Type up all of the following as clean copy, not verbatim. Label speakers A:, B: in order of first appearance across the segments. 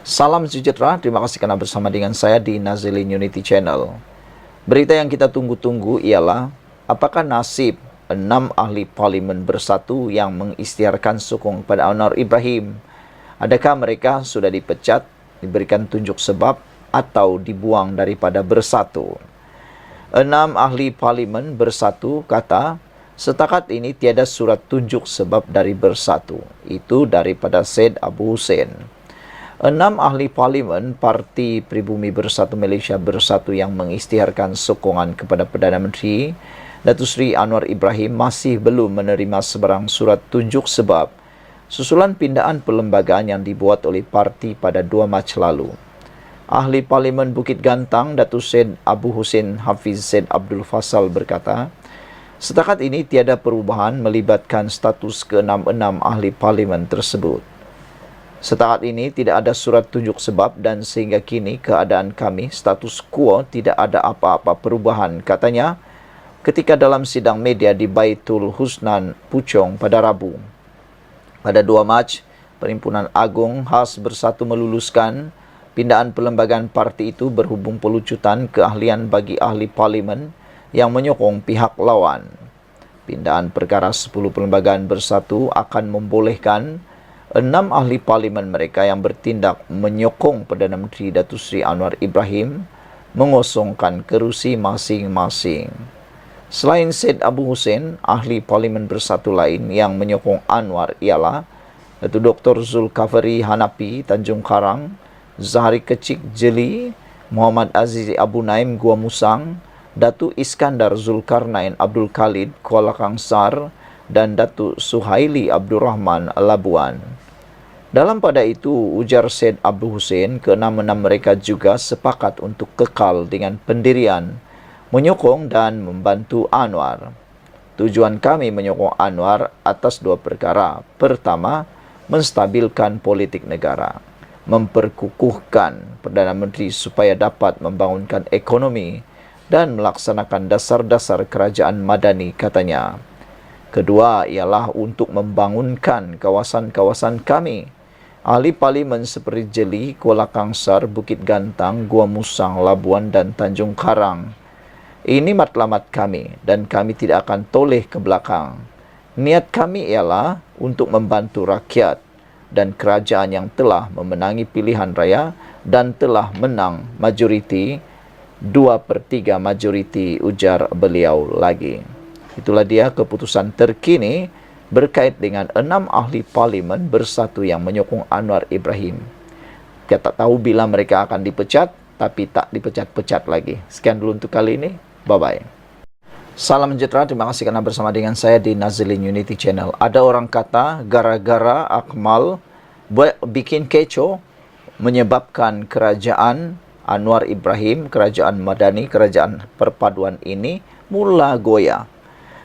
A: Salam sejahtera, terima kasih karena bersama dengan saya di Nazilin Unity Channel. Berita yang kita tunggu-tunggu ialah, apakah nasib 6 ahli parlimen bersatu yang mengisytiharkan sokong pada Anwar Ibrahim? Adakah mereka sudah dipecat, diberikan tunjuk sebab, atau dibuang daripada bersatu? 6 ahli parlimen bersatu kata, setakat ini tiada surat tunjuk sebab dari bersatu. Itu daripada Syed Abu Hussein. 6 ahli parlimen Parti Pribumi Bersatu Malaysia Bersatu yang mengisytiharkan sokongan kepada Perdana Menteri Datuk Seri Anwar Ibrahim masih belum menerima sebarang surat tunjuk sebab susulan pindaan perlembagaan yang dibuat oleh parti pada 2 Mac lalu. Ahli Parlimen Bukit Gantang Datuk Syed Abu Hussein Hafiz Syed Abdul Fasal berkata, setakat ini tiada perubahan melibatkan status ke-6 ahli parlimen tersebut. Setakat ini tidak ada surat tunjuk sebab dan sehingga kini keadaan kami status quo, tidak ada apa-apa perubahan, katanya ketika dalam sidang media di Baitul Husnan Puchong pada Rabu. Pada 2 Mac, Perhimpunan Agung Khas Bersatu meluluskan pindaan perlembagaan parti itu berhubung pelucutan keahlian bagi ahli parlimen yang menyokong pihak lawan. Pindaan perkara 10 perlembagaan bersatu akan membolehkan 6 ahli parlimen mereka yang bertindak menyokong Perdana Menteri Datuk Seri Anwar Ibrahim mengosongkan kerusi masing-masing. Selain Syed Abu Hussein, ahli parlimen bersatu lain yang menyokong Anwar ialah Datuk Dr. Zulkafli Hanafi Tanjung Karang, Zahari Kecik Jeli, Muhammad Aziz Abu Naim Gua Musang, Datuk Iskandar Zulkarnain Abdul Khalid Kuala Kangsar, dan Datuk Suhaili Abdul Rahman Labuan. Dalam pada itu, ujar Syed Abu Hussein, ke-6 mereka juga sepakat untuk kekal dengan pendirian, menyokong dan membantu Anwar. Tujuan kami menyokong Anwar atas 2 perkara. Pertama, menstabilkan politik negara, memperkukuhkan Perdana Menteri supaya dapat membangunkan ekonomi dan melaksanakan dasar-dasar kerajaan madani, katanya. Kedua ialah untuk membangunkan kawasan-kawasan kami. Ahli parlimen seperti Jeli, Kuala Kangsar, Bukit Gantang, Gua Musang, Labuan dan Tanjung Karang. Ini matlamat kami dan kami tidak akan toleh ke belakang. Niat kami ialah untuk membantu rakyat dan kerajaan yang telah memenangi pilihan raya dan telah menang majoriti 2/3 majoriti, ujar beliau lagi. Itulah dia keputusan terkini berkait dengan 6 ahli parlimen bersatu yang menyokong Anwar Ibrahim. Kita tak tahu bila mereka akan dipecat, tapi tak dipecat-pecat lagi. Sekian dulu untuk kali ini. Bye-bye. Salam sejahtera, terima kasih karena bersama dengan saya di Nazilin Unity Channel. Ada orang kata, gara-gara Akmal bikin kecoh, menyebabkan kerajaan Anwar Ibrahim, kerajaan Madani, kerajaan perpaduan ini mula goyah.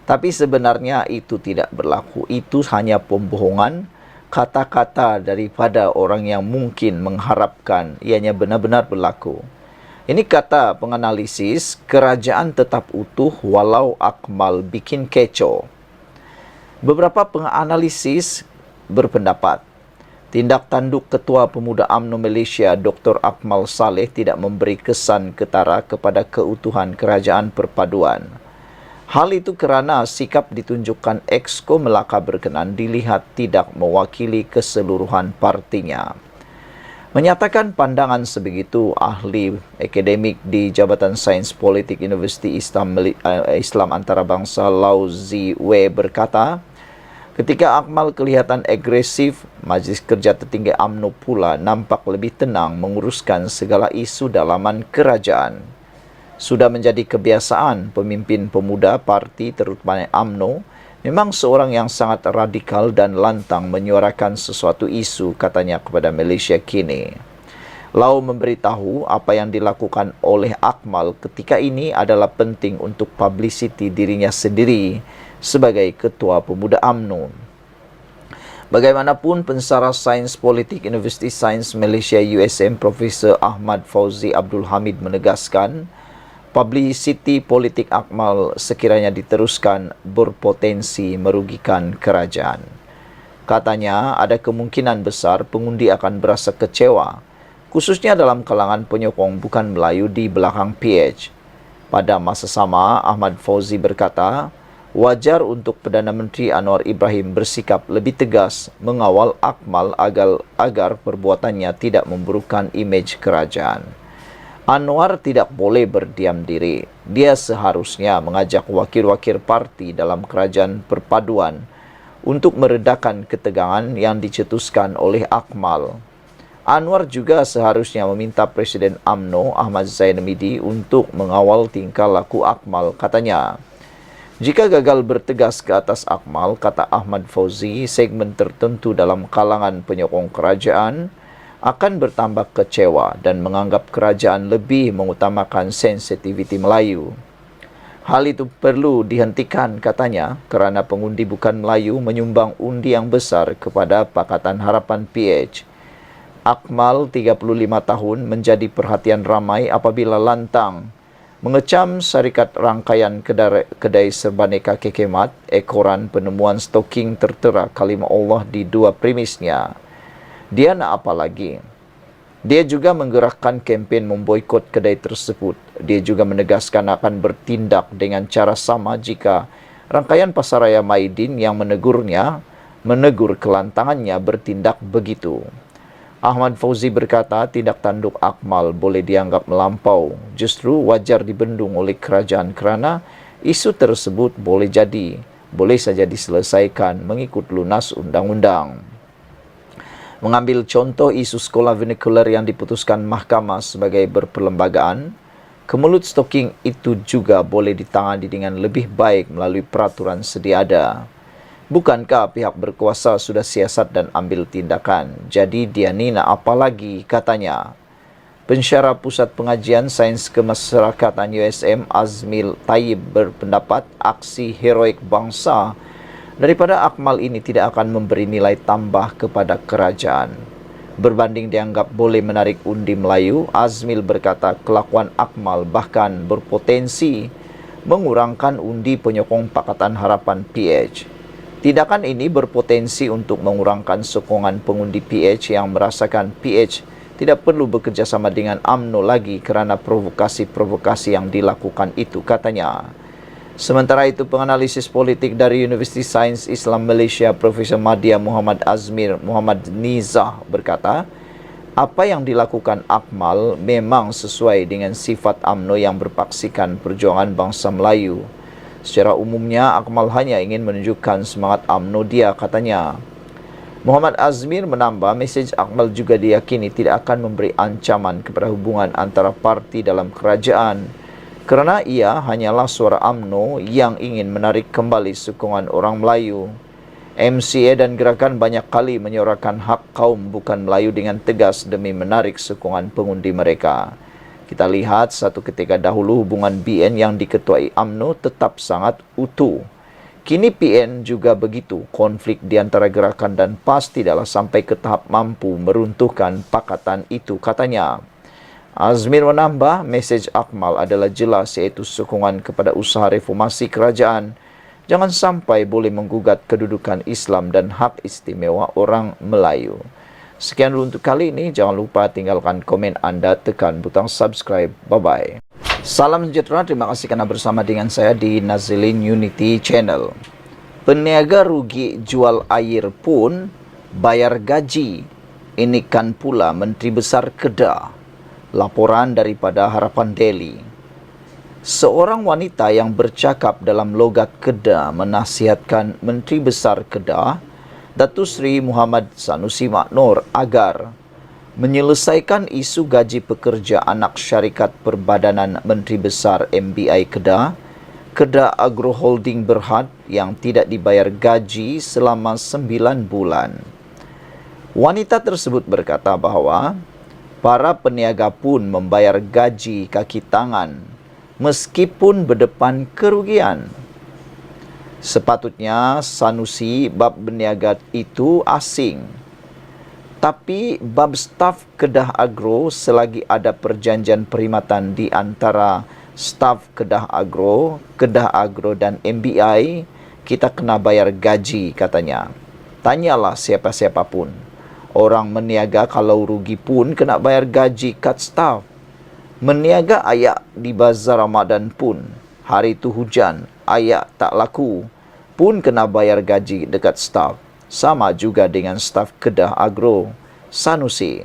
A: Tapi sebenarnya itu tidak berlaku. Itu hanya pembohongan, kata-kata daripada orang yang mungkin mengharapkan ianya benar-benar berlaku. Ini kata penganalisis, kerajaan tetap utuh walau Akmal bikin kecoh. Beberapa penganalisis berpendapat, tindak tanduk Ketua Pemuda UMNO Malaysia Dr. Akmal Saleh tidak memberi kesan ketara kepada keutuhan kerajaan perpaduan. Hal itu kerana sikap ditunjukkan Exco Melaka berkenan dilihat tidak mewakili keseluruhan partinya. Menyatakan pandangan sebegitu, ahli akademik di Jabatan Sains Politik Universiti Islam Antarabangsa Lau Ziwe berkata, ketika Akmal kelihatan agresif, Majlis Kerja Tertinggi UMNO pula nampak lebih tenang menguruskan segala isu dalaman kerajaan. Sudah menjadi kebiasaan pemimpin pemuda parti terutama UMNO memang seorang yang sangat radikal dan lantang menyuarakan sesuatu isu, katanya kepada Malaysia Kini. Lau memberitahu apa yang dilakukan oleh Akmal ketika ini adalah penting untuk publicity dirinya sendiri sebagai Ketua Pemuda UMNO. Bagaimanapun, pensarah Sains Politik Universiti Sains Malaysia USM Profesor Ahmad Fauzi Abdul Hamid menegaskan, publicity politik Akmal sekiranya diteruskan berpotensi merugikan kerajaan. Katanya, ada kemungkinan besar pengundi akan berasa kecewa khususnya dalam kalangan penyokong bukan Melayu di belakang PH. Pada masa sama, Ahmad Fauzi berkata, wajar untuk Perdana Menteri Anwar Ibrahim bersikap lebih tegas mengawal Akmal agar perbuatannya tidak memburukkan imej kerajaan. Anwar tidak boleh berdiam diri. Dia seharusnya mengajak wakil-wakil parti dalam kerajaan perpaduan untuk meredakan ketegangan yang dicetuskan oleh Akmal. Anwar juga seharusnya meminta Presiden UMNO Ahmad Zain Hamidi untuk mengawal tingkah laku Akmal, katanya. Jika gagal bertegas ke atas Akmal, kata Ahmad Fauzi, segmen tertentu dalam kalangan penyokong kerajaan akan bertambah kecewa dan menganggap kerajaan lebih mengutamakan sensitiviti Melayu. Hal itu perlu dihentikan, katanya, kerana pengundi bukan Melayu menyumbang undi yang besar kepada Pakatan Harapan PH. Akmal, 35 tahun, menjadi perhatian ramai apabila lantang mengecam syarikat rangkaian kedai serbaneka Kekemat, ekoran penemuan stoking tertera kalimah Allah di dua premisnya. Dia nak apa lagi? Dia juga menggerakkan kempen memboikot kedai tersebut. Dia juga menegaskan akan bertindak dengan cara sama jika rangkaian pasaraya Maidin yang menegur kelantangannya bertindak begitu. Ahmad Fauzi berkata tindak tanduk Akmal boleh dianggap melampau, justru wajar dibendung oleh kerajaan kerana isu tersebut boleh saja diselesaikan mengikut lunas undang-undang. Mengambil contoh isu sekolah vernacular yang diputuskan mahkamah sebagai berperlembagaan, kemelut stoking itu juga boleh ditangani dengan lebih baik melalui peraturan sedia ada. Bukankah pihak berkuasa sudah siasat dan ambil tindakan? Jadi dia ni nak apa lagi, katanya. Pensyarah Pusat Pengajian Sains Kemasyarakatan USM Azmil Tayyib berpendapat aksi heroik bangsa daripada Akmal ini tidak akan memberi nilai tambah kepada kerajaan. Berbanding dianggap boleh menarik undi Melayu, Azmil berkata kelakuan Akmal bahkan berpotensi mengurangkan undi penyokong Pakatan Harapan PH. Tindakan ini berpotensi untuk mengurangkan sokongan pengundi PH yang merasakan PH tidak perlu bekerjasama dengan UMNO lagi kerana provokasi-provokasi yang dilakukan itu, katanya. Sementara itu, penganalisis politik dari Universiti Sains Islam Malaysia, Profesor Madya Muhammad Azmir Muhammad Nizah berkata, apa yang dilakukan Akmal memang sesuai dengan sifat UMNO yang berpaksikan perjuangan bangsa Melayu. Secara umumnya, Akmal hanya ingin menunjukkan semangat UMNO dia, katanya. Muhammad Azmir menambah, mesej Akmal juga diyakini tidak akan memberi ancaman kepada hubungan antara parti dalam kerajaan kerana ia hanyalah suara UMNO yang ingin menarik kembali sokongan orang Melayu. MCA dan gerakan banyak kali menyuarakan hak kaum bukan Melayu dengan tegas demi menarik sokongan pengundi mereka. Kita lihat satu ketika dahulu hubungan BN yang diketuai UMNO tetap sangat utuh. Kini PN juga begitu. Konflik di antara gerakan dan PAS tidaklah sampai ke tahap mampu meruntuhkan pakatan itu, katanya. Azmir menambah, mesej Akmal adalah jelas iaitu sokongan kepada usaha reformasi kerajaan. Jangan sampai boleh menggugat kedudukan Islam dan hak istimewa orang Melayu. Sekian dulu untuk kali ini. Jangan lupa tinggalkan komen anda, tekan butang subscribe. Bye-bye. Salam sejahtera, terima kasih kerana bersama dengan saya di Nazilin Unity Channel. Peniaga rugi jual air pun bayar gaji. Ini kan pula Menteri Besar Kedah. Laporan daripada Harapan Daily. Seorang wanita yang bercakap dalam logat Kedah menasihatkan Menteri Besar Kedah, Datuk Seri Muhammad Sanusi Maknor, agar menyelesaikan isu gaji pekerja anak syarikat Perbadanan Menteri Besar MBI Kedah, Kedah Agro Holding Berhad yang tidak dibayar gaji selama 9 bulan. Wanita tersebut berkata bahawa para peniaga pun membayar gaji kaki tangan meskipun berdepan kerugian. Sepatutnya Sanusi bab berniaga itu asing. Tapi bab staf Kedah Agro selagi ada perjanjian perkhidmatan di antara staf Kedah Agro dan MBI, kita kena bayar gaji, katanya. Tanyalah siapa-siapa pun. Orang meniaga kalau rugi pun kena bayar gaji cut staff. Meniaga ayak di bazar Ramadan pun, hari tu hujan, ayak tak laku, pun kena bayar gaji dekat staff. Sama juga dengan staf Kedah Agro, Sanusi.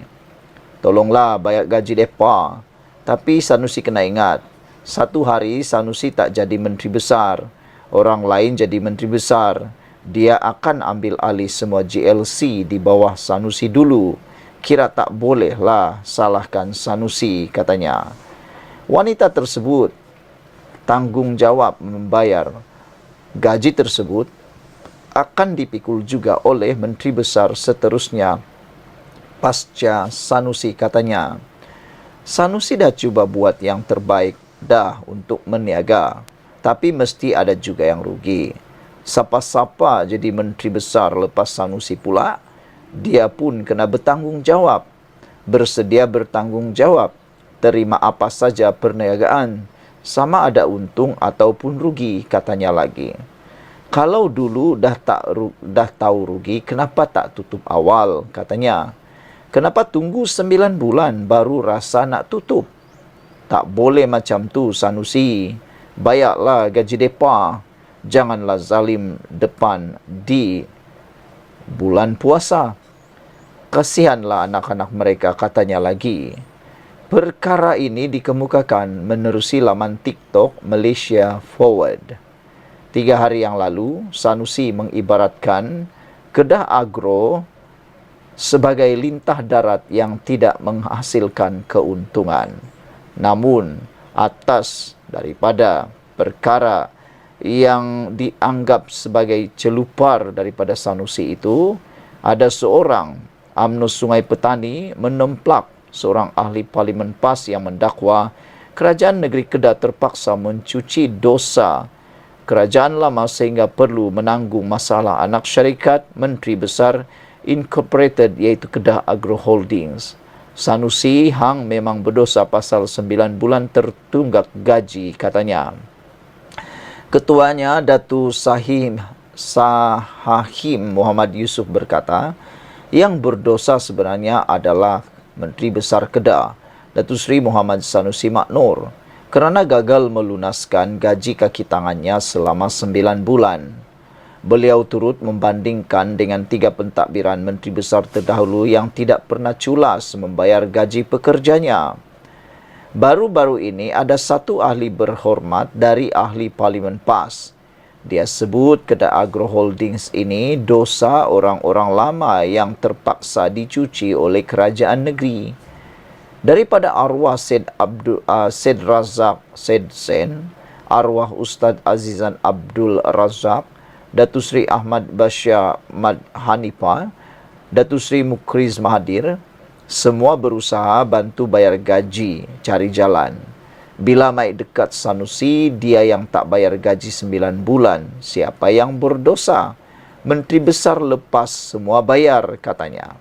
A: Tolonglah bayar gaji depa. Tapi Sanusi kena ingat, satu hari Sanusi tak jadi menteri besar, orang lain jadi menteri besar. Dia akan ambil alih semua GLC di bawah Sanusi dulu. Kira tak bolehlah salahkan Sanusi, katanya. Wanita tersebut tanggungjawab membayar gaji tersebut akan dipikul juga oleh menteri besar seterusnya pasca Sanusi, katanya. Sanusi dah cuba buat yang terbaik dah untuk meniaga, tapi mesti ada juga yang rugi. Siapa-siapa jadi menteri besar lepas Sanusi pula, dia pun kena bertanggungjawab. Bersedia bertanggungjawab, terima apa saja perniagaan, sama ada untung ataupun rugi, katanya lagi. Kalau dulu dah tahu rugi, kenapa tak tutup awal, katanya. Kenapa tunggu 9 bulan baru rasa nak tutup? Tak boleh macam tu, Sanusi. Bayarlah gaji depa. Janganlah zalim depan di bulan puasa. Kasihanlah anak-anak mereka, katanya lagi. Perkara ini dikemukakan menerusi laman TikTok Malaysia Forward. 3 hari yang lalu, Sanusi mengibaratkan Kedah Agro sebagai lintah darat yang tidak menghasilkan keuntungan. Namun, atas daripada perkara yang dianggap sebagai celupar daripada Sanusi itu, ada seorang UMNO Sungai Petani menemplak seorang ahli Parlimen PAS yang mendakwa kerajaan negeri Kedah terpaksa mencuci dosa kerajaan lama sehingga perlu menanggung masalah anak syarikat Menteri Besar Incorporated iaitu Kedah Agro Holdings. Sanusi hang memang berdosa pasal 9 bulan tertunggak gaji, katanya. Ketuanya Datu Sahim Muhammad Yusuf berkata, yang berdosa sebenarnya adalah Menteri Besar Kedah, Datu Sri Muhammad Sanusi Maknur, kerana gagal melunaskan gaji kaki tangannya selama 9 bulan. Beliau turut membandingkan dengan 3 pentadbiran Menteri Besar terdahulu yang tidak pernah culas membayar gaji pekerjanya. Baru-baru ini ada satu ahli berhormat dari ahli Parlimen PAS. Dia sebut Kedah Agro Holdings ini dosa orang-orang lama yang terpaksa dicuci oleh kerajaan negeri. Daripada arwah Syed Razak Syed Sen, arwah Ustaz Azizan Abdul Razak, Datu Sri Ahmad Bashir Mad Hanifah, Datu Sri Mukriz Mahathir, semua berusaha bantu bayar gaji, cari jalan. Bila mai dekat Sanusi, dia yang tak bayar gaji 9 bulan. Siapa yang berdosa? Menteri Besar lepas semua bayar, katanya.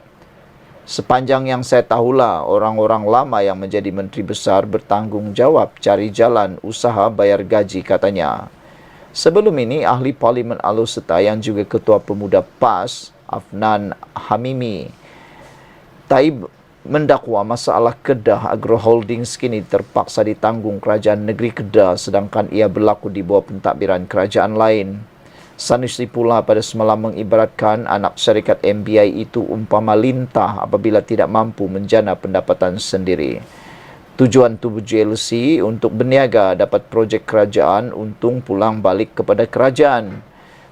A: Sepanjang yang saya tahulah, orang-orang lama yang menjadi Menteri Besar bertanggungjawab cari jalan usaha bayar gaji, katanya. Sebelum ini, ahli Parlimen Alor-Setar yang juga Ketua Pemuda PAS, Afnan Hamimi, Taib mendakwa masalah Kedah Agro Holdings kini terpaksa ditanggung kerajaan negeri Kedah sedangkan ia berlaku di bawah pentadbiran kerajaan lain. Sanusi pula pada semalam mengibaratkan anak syarikat MBI itu umpama lintah apabila tidak mampu menjana pendapatan sendiri. Tujuan tubuh GLC untuk berniaga dapat projek kerajaan untung pulang balik kepada kerajaan.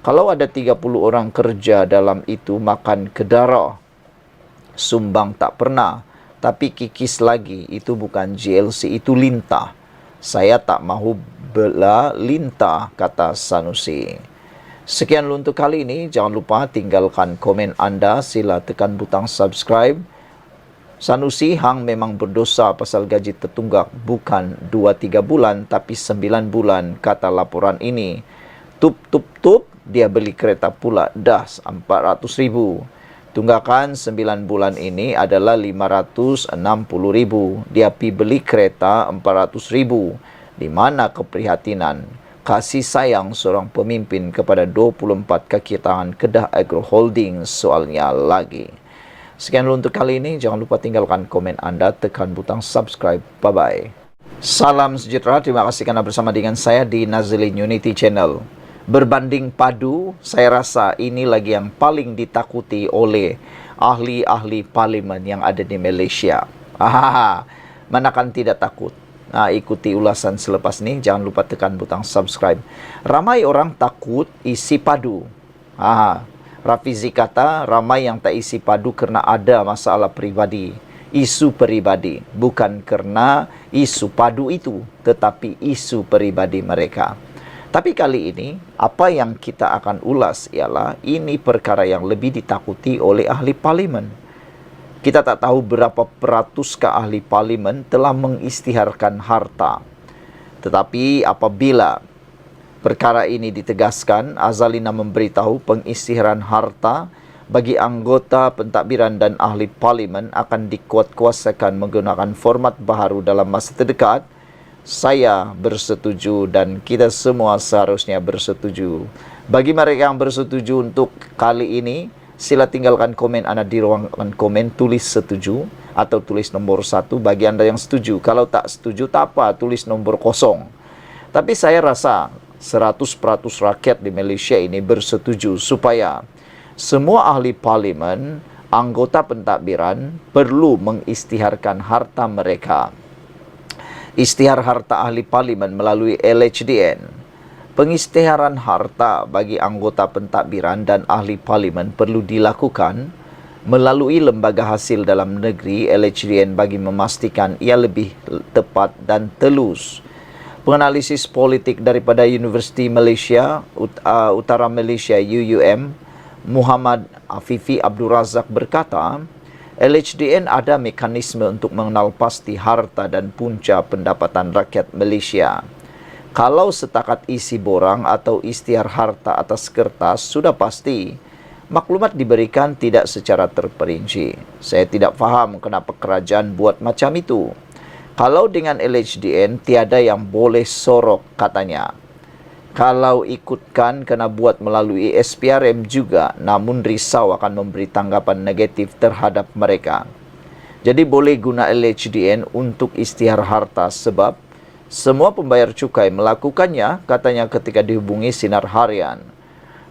A: Kalau ada 30 orang kerja dalam itu makan kedara. Sumbang tak pernah, tapi kikis lagi, itu bukan GLC, itu lintah. Saya tak mahu bela lintah, kata Sanusi. Sekian untuk kali ini, jangan lupa tinggalkan komen anda, sila tekan butang subscribe. Sanusi hang memang berdosa pasal gaji tertunggak bukan 2-3 bulan, tapi 9 bulan, kata laporan ini. Tup, dia beli kereta pula, dah 400,000. Tunggakan 9 bulan ini adalah 560,000. Dia pi beli kereta 400,000. Di mana keprihatinan, kasih sayang seorang pemimpin kepada 24 kaki tangan Kedah Agro Holdings, soalnya lagi. Sekian dulu untuk kali ini. Jangan lupa tinggalkan komen Anda, tekan butang subscribe. Bye-bye. Salam sejahtera. Terima kasih karena bersama dengan saya di Nazilin Unity Channel. Berbanding padu, saya rasa ini lagi yang paling ditakuti oleh ahli-ahli parlimen yang ada di Malaysia. Manakan tidak takut? Ikuti ulasan selepas ini. Jangan lupa tekan butang subscribe. Ramai orang takut isi padu. Rafizi kata ramai yang tak isi padu kerana ada masalah peribadi, isu peribadi, bukan kerana isu padu itu, tetapi isu peribadi mereka. Tapi kali ini, apa yang kita akan ulas ialah ini perkara yang lebih ditakuti oleh ahli parlimen. Kita tak tahu berapa peratuskah ahli parlimen telah mengisytiharkan harta. Tetapi apabila perkara ini ditegaskan, Azalina memberitahu pengisytiharan harta bagi anggota pentadbiran dan ahli parlimen akan dikuatkuasakan menggunakan format baharu dalam masa terdekat. Saya bersetuju dan kita semua seharusnya bersetuju. Bagi mereka yang bersetuju untuk kali ini, sila tinggalkan komen Anda di ruangan komen, tulis setuju atau tulis nombor 1 bagi Anda yang setuju. Kalau tak setuju, tak apa, tulis nombor 0. Tapi saya rasa 100% rakyat di Malaysia ini bersetuju supaya semua ahli parlimen, anggota pentadbiran perlu mengisytiharkan harta mereka. Isytihar harta ahli parlimen melalui LHDN. Pengisytiharan harta bagi anggota pentadbiran dan ahli parlimen perlu dilakukan melalui lembaga hasil dalam negeri LHDN bagi memastikan ia lebih tepat dan telus. Penganalisis politik daripada Universiti Malaysia, Utara Malaysia UUM, Muhammad Afifi Abdul Razak berkata, LHDN ada mekanisme untuk mengenal pasti harta dan punca pendapatan rakyat Malaysia. Kalau setakat isi borang atau isytihar harta atas kertas sudah pasti, maklumat diberikan tidak secara terperinci. Saya tidak faham kenapa kerajaan buat macam itu. Kalau dengan LHDN, tiada yang boleh sorok, katanya. Kalau ikutkan, kena buat melalui SPRM juga, namun risau akan memberi tanggapan negatif terhadap mereka. Jadi boleh guna LHDN untuk isytihar harta sebab semua pembayar cukai melakukannya, katanya ketika dihubungi Sinar Harian.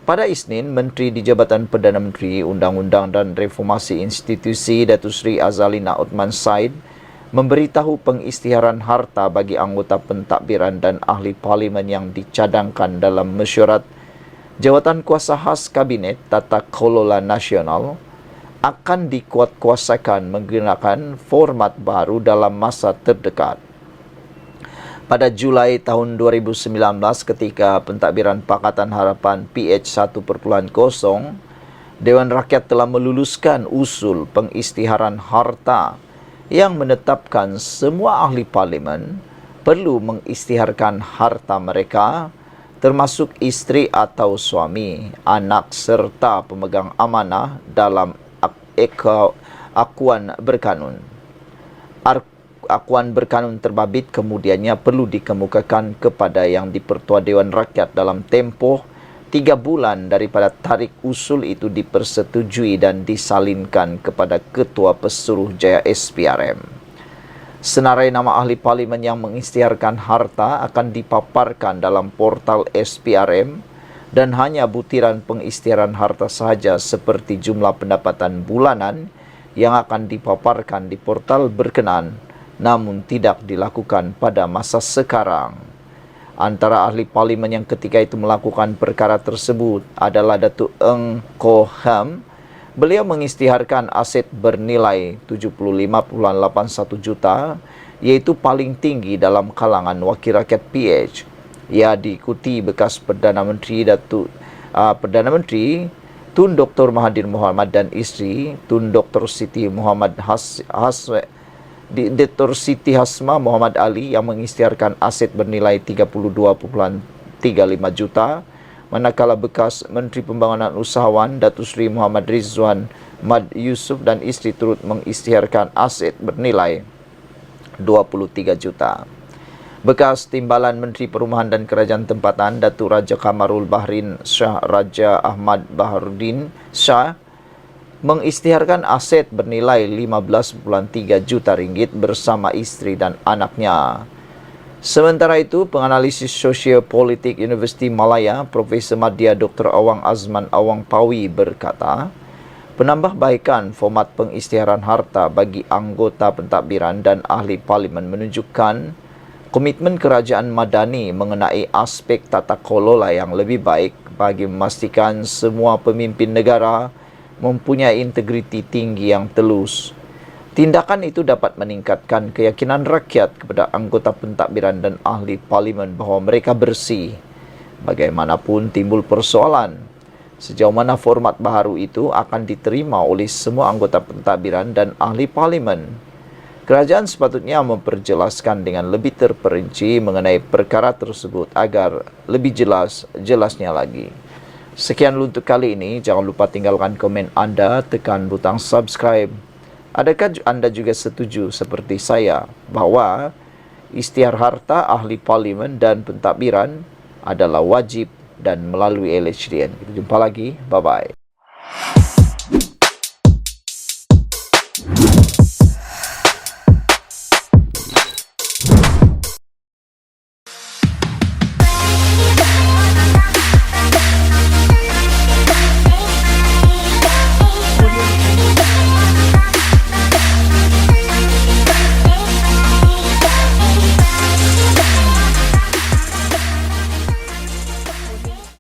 A: Pada Isnin, Menteri di Jabatan Perdana Menteri, Undang-Undang dan Reformasi Institusi Datuk Seri Azalina Othman Said memberitahu pengisytiharan harta bagi anggota pentadbiran dan ahli parlimen yang dicadangkan dalam mesyuarat Jawatan Kuasa Khas Kabinet Tata Kelola Nasional akan dikuatkuasakan menggunakan format baru dalam masa terdekat. Pada Julai tahun 2019 ketika pentadbiran Pakatan Harapan PH 1.0, Dewan Rakyat telah meluluskan usul pengisytiharan harta yang menetapkan semua ahli parlimen perlu mengisytiharkan harta mereka termasuk isteri atau suami, anak serta pemegang amanah dalam akuan berkanun. Akuan berkanun terbabit kemudiannya perlu dikemukakan kepada Yang di-Pertua Dewan Rakyat dalam tempoh 3 bulan daripada tarikh usul itu dipersetujui dan disalinkan kepada Ketua Pesuruhjaya SPRM. Senarai nama ahli parlimen yang mengisytiharkan harta akan dipaparkan dalam portal SPRM dan hanya butiran pengisytiharan harta sahaja seperti jumlah pendapatan bulanan yang akan dipaparkan di portal berkenan, namun tidak dilakukan pada masa sekarang. Antara ahli parlimen yang ketika itu melakukan perkara tersebut adalah Datuk Eng Koh Ham. Beliau mengisytiharkan aset bernilai 75.81 juta, iaitu paling tinggi dalam kalangan wakil rakyat PH. Ia diikuti bekas Perdana Menteri Tun Dr. Mahathir Mohamad dan isteri Tun Dr. Siti Hasma Muhammad Ali yang mengisytiharkan aset bernilai 32.35 juta, manakala bekas Menteri Pembangunan Usahawan Datuk Seri Muhammad Rizwan Mad Yusof dan isteri turut mengisytiharkan aset bernilai 23 juta. Bekas Timbalan Menteri Perumahan dan Kerajaan Tempatan Datuk Raja Kamarul Bahrin Shah Raja Ahmad Baharudin Shah mengisytiharkan aset bernilai 15,3 juta ringgit bersama istri dan anaknya. Sementara itu, penganalisis sosiopolitik Universiti Malaya, Profesor Madya Dr. Awang Azman Awang Pawi berkata, penambahbaikan format pengisytiharan harta bagi anggota pentadbiran dan ahli parlimen menunjukkan komitmen kerajaan Madani mengenai aspek tata kelola yang lebih baik bagi memastikan semua pemimpin negara mempunyai integriti tinggi yang telus. Tindakan itu dapat meningkatkan keyakinan rakyat kepada anggota pentadbiran dan ahli parlimen bahawa mereka bersih. Bagaimanapun timbul persoalan, sejauh mana format baharu itu akan diterima oleh semua anggota pentadbiran dan ahli parlimen. Kerajaan sepatutnya memperjelaskan dengan lebih terperinci mengenai perkara tersebut agar lebih jelasnya lagi. Sekian untuk kali ini. Jangan lupa tinggalkan komen anda, tekan butang subscribe. Adakah anda juga setuju seperti saya bahawa isytihar harta ahli parlimen dan pentadbiran adalah wajib dan melalui LHDN? Kita jumpa lagi. Bye-bye.